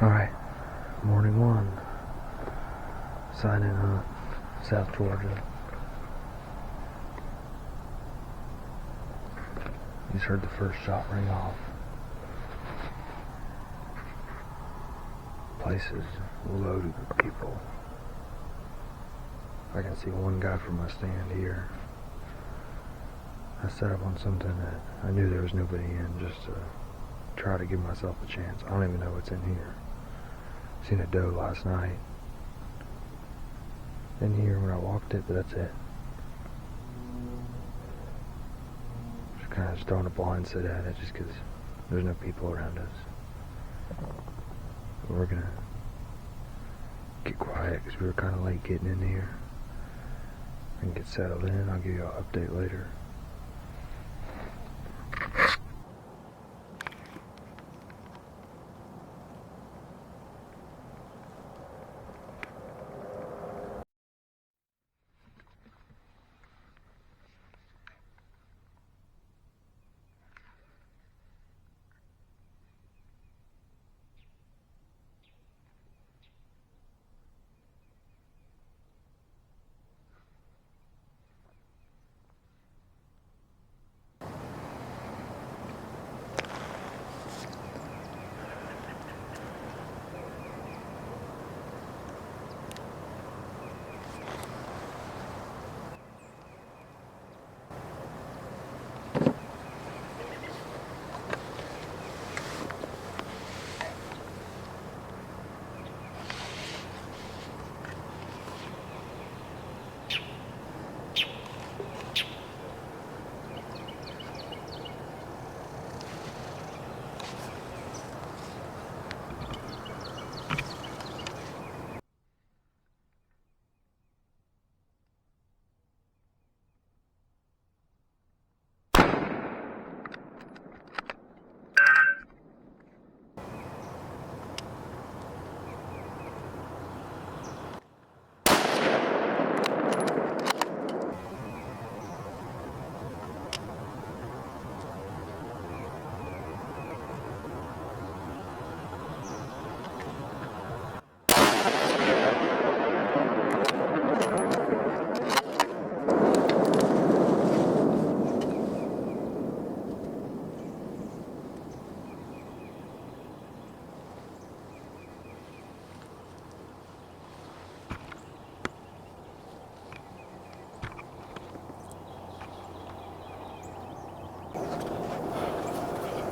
Alright, morning one. Signing up, South Georgia. You just heard the first shot ring off. Place is loaded with people. I can see one guy from my stand here. I set up on something that I knew there was nobody in, just to try to give myself a chance. I don't even know what's in here. Seen a doe last night in here when I walked it, but that's it. Just kind of throwing a blind sit at it just because there's no people around us. But we're gonna get quiet because we were kind of late getting in here and get settled in. I'll give you an update later.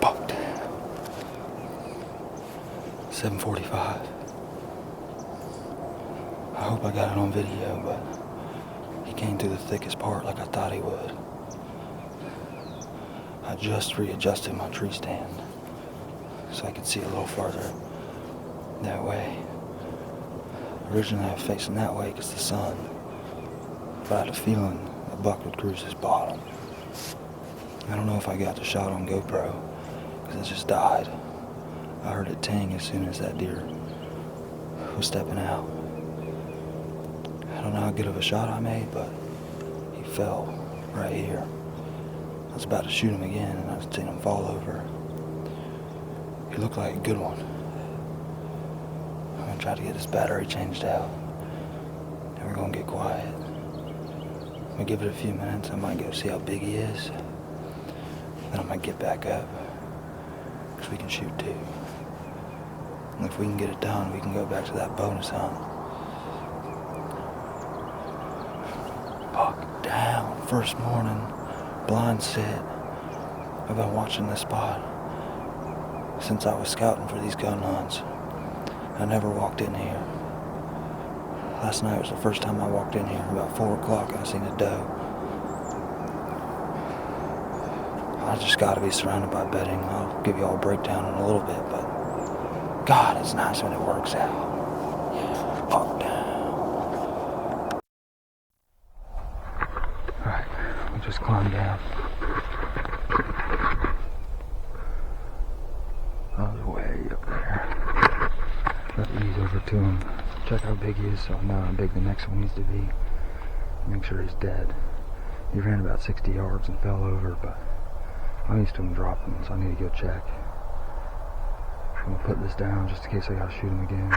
Bucked. 7:45. I hope I got it on video, but he came through the thickest part like I thought he would. I just readjusted my tree stand so I could see a little farther that way. Originally I was facing that way because the sun, but I had a feeling the buck would cruise his bottom. I don't know if I got the shot on GoPro because it just died. I heard it ting as soon as that deer was stepping out. I don't know how good of a shot I made, but he fell right here. I was about to shoot him again and I seen him fall over. He looked like a good one. I'm gonna try to get his battery changed out. And we're gonna get quiet. I'm gonna give it a few minutes. I might go see how big he is. Then I might get back up, because we can shoot too. And if we can get it done, we can go back to that bonus hunt. Buck down, first morning, blind sit. I've been watching this spot since I was scouting for these gun hunts. I never walked in here. Last night was the first time I walked in here. About 4 o'clock, I seen a doe. I just gotta be surrounded by bedding. I'll give you all a breakdown in a little bit, but God, it's nice when it works out. Yeah, buck down. Alright, we just climbed down. I was way up there. Let these over to him. Check how big he is so I know how big the next one needs to be. Make sure he's dead. He ran about 60 yards and fell over, but I'm used to him dropping, so I need to go check. I'm gonna put this down just in case I gotta shoot him again.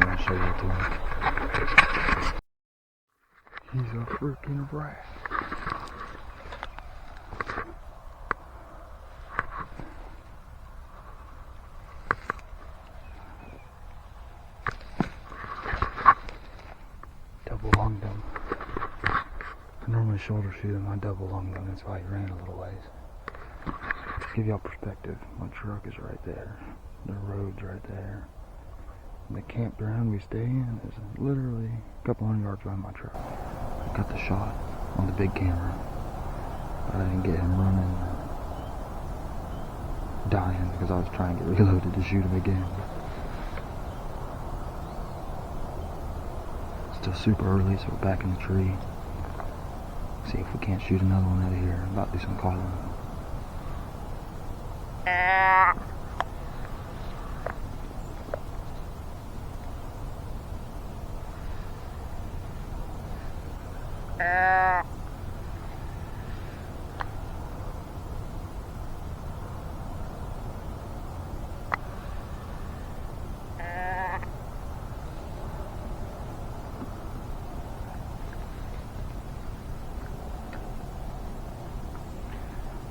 And I'll show you what to look. He's a freaking rat. Double lunged him. I normally shoulder shoot him, I double lunged him, that's why he ran a little ways. To give y'all perspective, my truck is right there. The road's right there. The campground we stay in is literally a couple hundred yards behind my truck. I got the shot on the big camera, but I didn't get him running, dying, because I was trying to get reloaded to shoot him again. It's still super early, so we're back in the tree. See if we can't shoot another one out of here. I'm about to do some calling.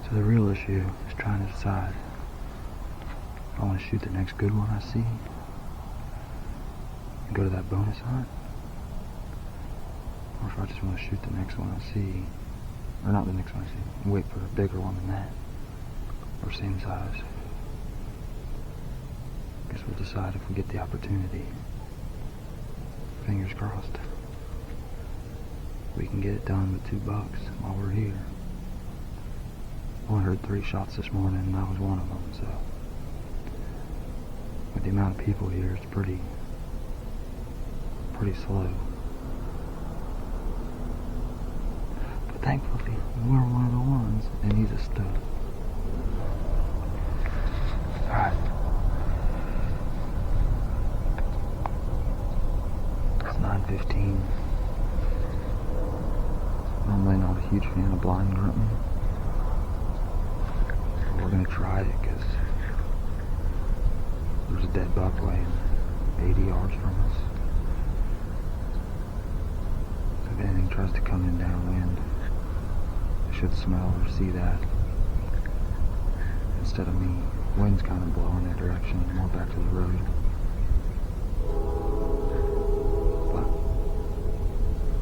So the real issue is trying to decide if I want to shoot the next good one I see and go to that bonus hunt, or if I just want to shoot the next one I see, or not the next one I see, and wait for a bigger one than that, or same size. Guess we'll decide if we get the opportunity. Fingers crossed. We can get it done with $2 while we're here. I only heard 3 shots this morning, and I was one of them, so with the amount of people here, it's pretty slow. But thankfully, we're one of the ones, and he's a stud. Alright. It's 9:15. Normally not a huge fan of blind grunting. We're gonna try it because there's a dead buck laying 80 yards from us. So if anything tries to come in downwind, I should smell or see that instead of me. Wind's kind of blowing that direction, more back to the road. But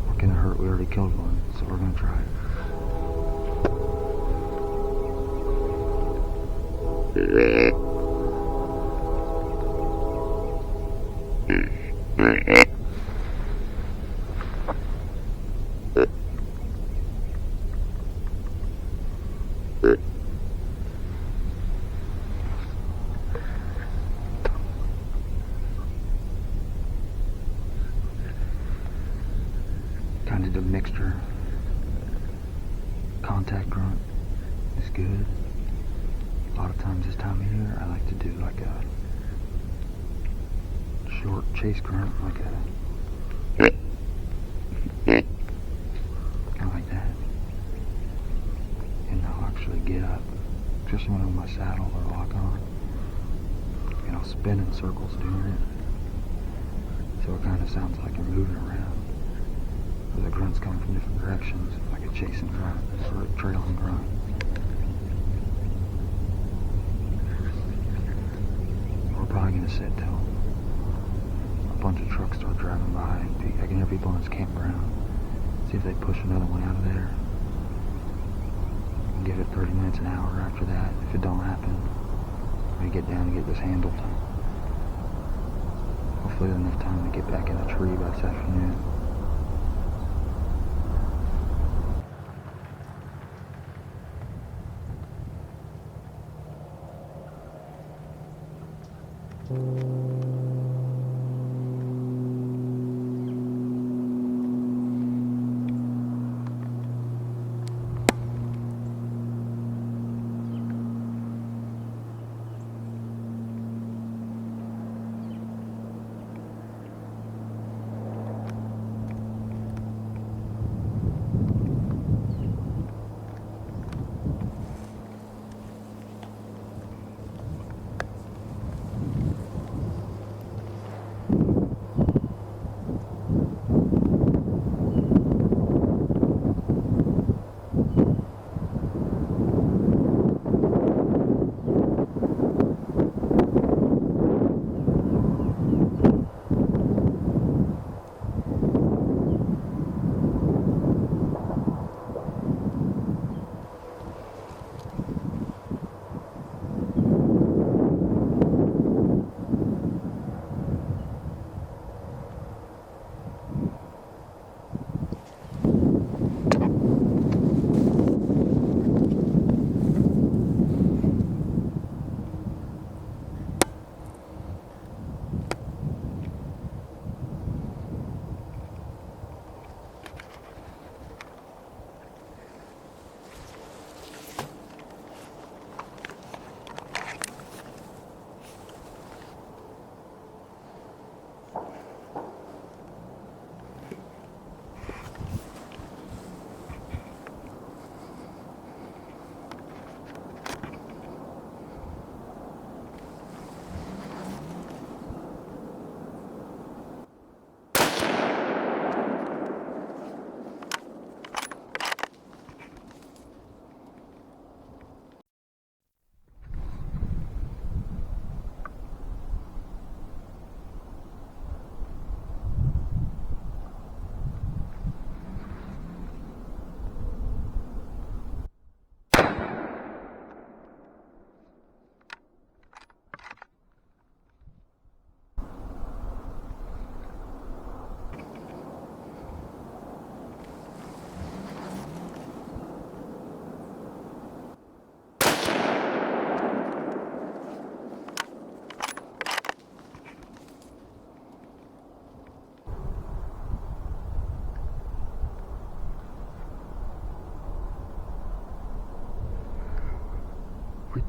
what can it hurt? We already killed one, so we're gonna try it. Kind of a mixture. Contact grunt is good. A lot of times this time of year, I like to do like a short chase grunt, like a kind of like that. And I'll actually get up, especially when I'm in my saddle or lock on, and I'll spin in circles doing it. So it kind of sounds like you're moving around. But the grunts coming from different directions, like a chasing grunt or a trailing grunt. We're probably going to sit till a bunch of trucks start driving by, and I can hear people in this campground. See if they push another one out of there. And give it 30 minutes, an hour after that. If it don't happen, we get down and get this handled. Hopefully there's enough time to get back in the tree by this afternoon.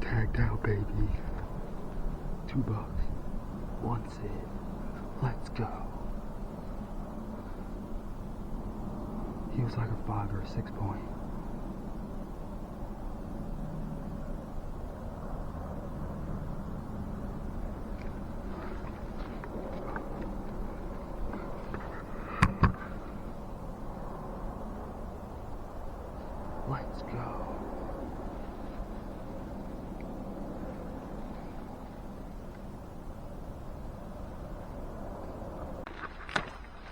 Tagged out, baby. $2. One sit. Let's go. He was like a 5 or a 6 point. Let's go.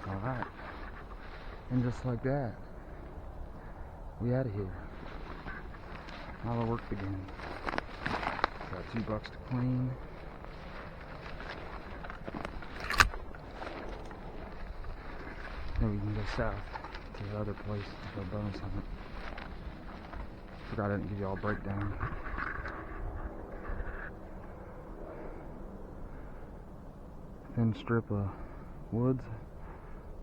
Alright. And just like that, we out of here. Now the work begins. Got $2 to clean. Then we can go south to the other place to go bonus hunt. Forgot I didn't give y'all a breakdown. Thin strip of woods,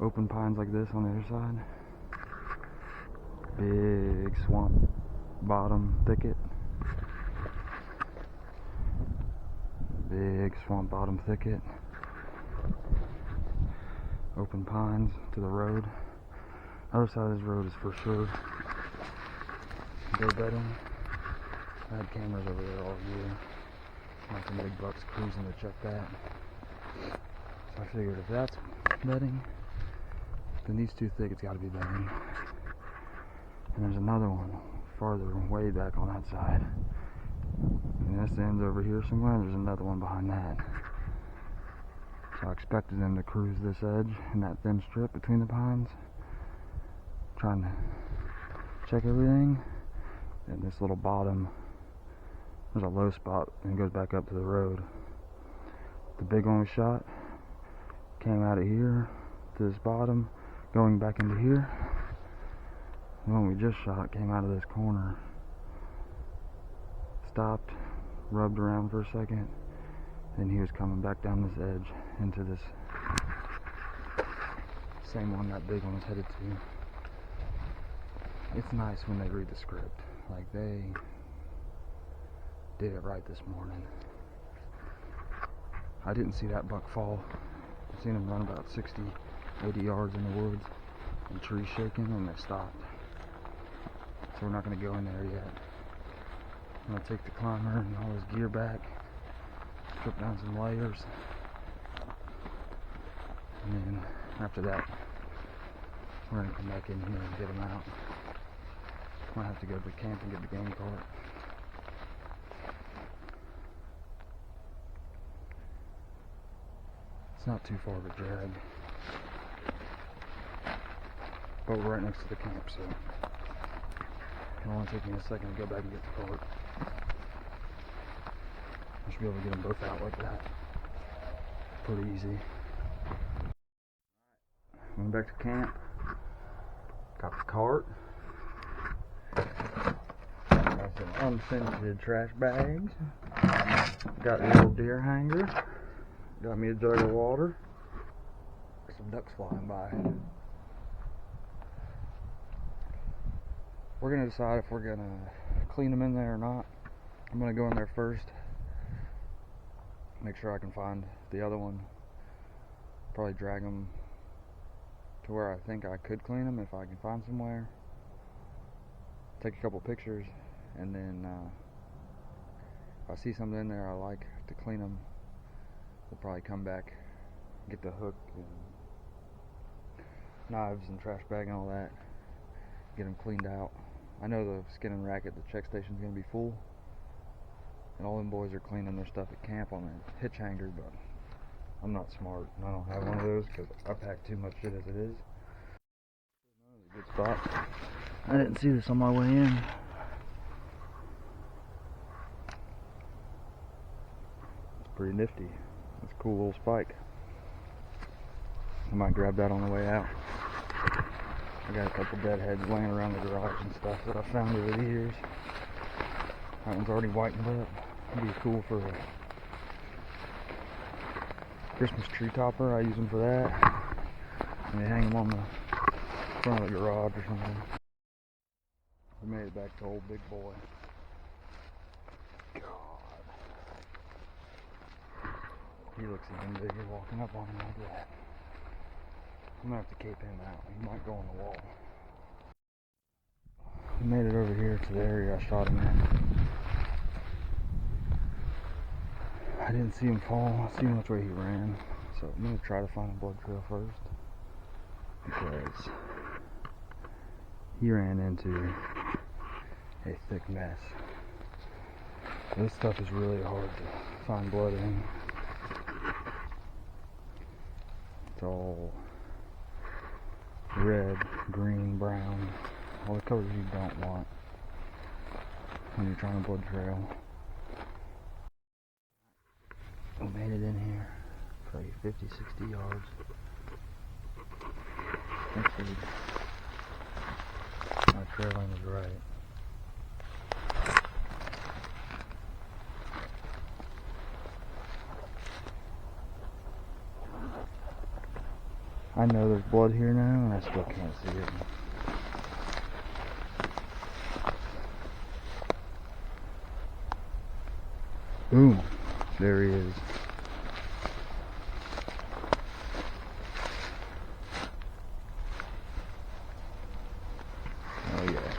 open pines like this on the other side. Big swamp bottom thicket. Big swamp bottom thicket. Open pines to the road. Other side of this road is for sure go bedding. I had cameras over there all year. Not some big bucks cruising to check that. So I figured if that's bedding, then these two thickets got to be bedding. And there's another one farther way back on that side. And this ends over here somewhere. There's another one behind that. So I expected them to cruise this edge in that thin strip between the pines, trying to check everything. And this little bottom, there's a low spot and it goes back up to the road. The big one we shot came out of here to this bottom, going back into here. The one we just shot came out of this corner, stopped, rubbed around for a second, then he was coming back down this edge into this same one that big one was headed to. It's nice when they read the script. Like, they did it right this morning. I didn't see that buck fall. I've seen him run about 60, 80 yards in the woods and trees shaking, and they stopped. So we're not going to go in there yet. I'm going to take the climber and all his gear back, strip down some layers, and then after that we're going to come back in here and get him out. Might have to go to the camp and get the game cart. It's not too far of a drag, but we're right next to the camp, so it'll only take me a second to go back and get the cart. I should be able to get them both out like that. Pretty easy. Went back to camp. Got the cart. Got some unscented trash bags. Got the old deer hanger. Got me a jug of water. Some ducks flying by. We're gonna decide if we're gonna clean them in there or not. I'm gonna go in there first, make sure I can find the other one. Probably drag them to where I think I could clean them if I can find somewhere. Take a couple pictures, and then if I see something in there I like to clean them, we'll probably come back, get the hook and knives and trash bag and all that, get them cleaned out. I know the skin and rack at the check station is going to be full, and all them boys are cleaning their stuff at camp on a hitch hanger, but I'm not smart and I don't have one of those because I pack too much shit as it is. That was a good spot. I didn't see this on my way in. It's pretty nifty. It's a cool little spike. I might grab that on the way out. I got a couple dead heads laying around the garage and stuff that I found over the years. That one's already whitened up. It'd be cool for a Christmas tree topper. I use them for that. And they hang them on the front of the garage or something. We made it back to old Big Boy. Go. He looks even bigger walking up on him like that. I'm gonna have to cape him out. He might go on the wall. We made it over here to the area I shot him in. I didn't see him fall. I see which way he ran. So I'm gonna try to find a blood trail first, because he ran into a thick mess. This stuff is really hard to find blood in. It's all red, green, brown, all the colors you don't want when you're trying to blood trail. We made it in here, probably 50, 60 yards. Let's see. My trailing is right. I know there's blood here now, and I still can't see it. Boom! There he is. Oh yeah,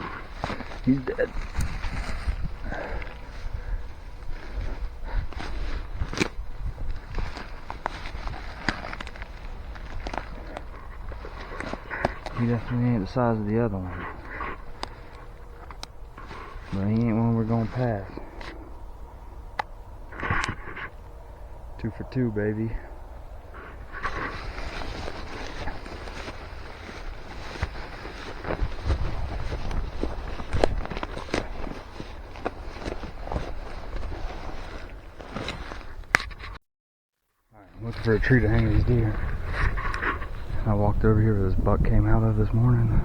he's dead. He definitely ain't the size of the other one. But he ain't one we're gonna pass. 2 for 2, baby. I'm looking for a tree to hang these deer. I walked over here where this buck came out of this morning.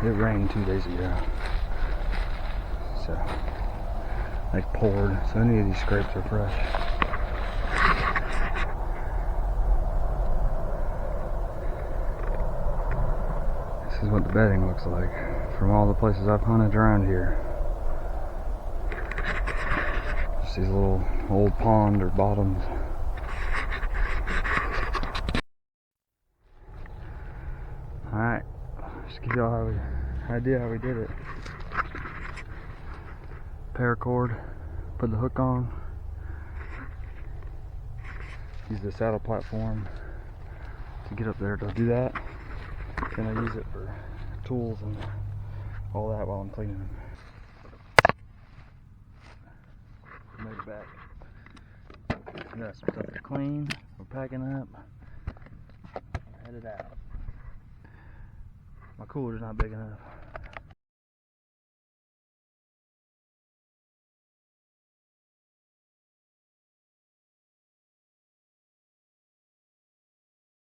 It rained 2 days ago, so they poured, so any of these scrapes are fresh. This is what the bedding looks like from all the places I've hunted around here. Just these little old pond or bottoms. Alright, just give y'all an idea how we did it. Paracord, put the hook on, use the saddle platform to get up there to do that. Then I use it for tools and all that while I'm cleaning them. Made it back. We got some stuff to clean. We're packing up. We're headed out. My cooler's not big enough.